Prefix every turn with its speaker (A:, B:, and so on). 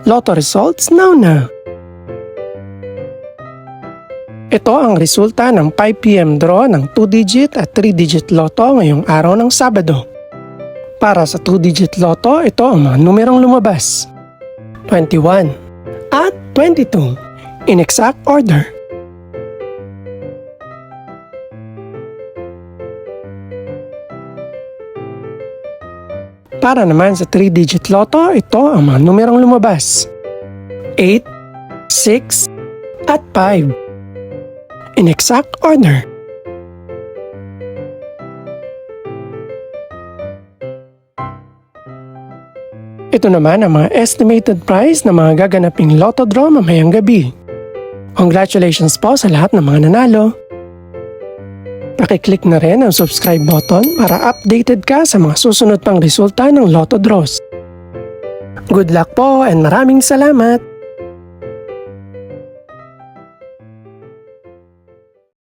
A: Lotto results now. Ito ang resulta ng 5 PM draw ng 2-digit at 3-digit lotto ngayong araw ng Sabado. Para sa 2-digit lotto, ito ang mga numerong lumabas: 21 at 22 in exact order. Para naman sa 3-digit lotto, ito ang mga numerong lumabas: 8, 6, at 5 in exact order. Ito naman ang mga estimated price ng mga gaganaping lotto draw mamayang gabi. Congratulations po sa lahat ng mga nanalo. Pakiclick na rin ang subscribe button para updated ka sa mga susunod pang resulta ng lotto draws. Good luck po and maraming salamat!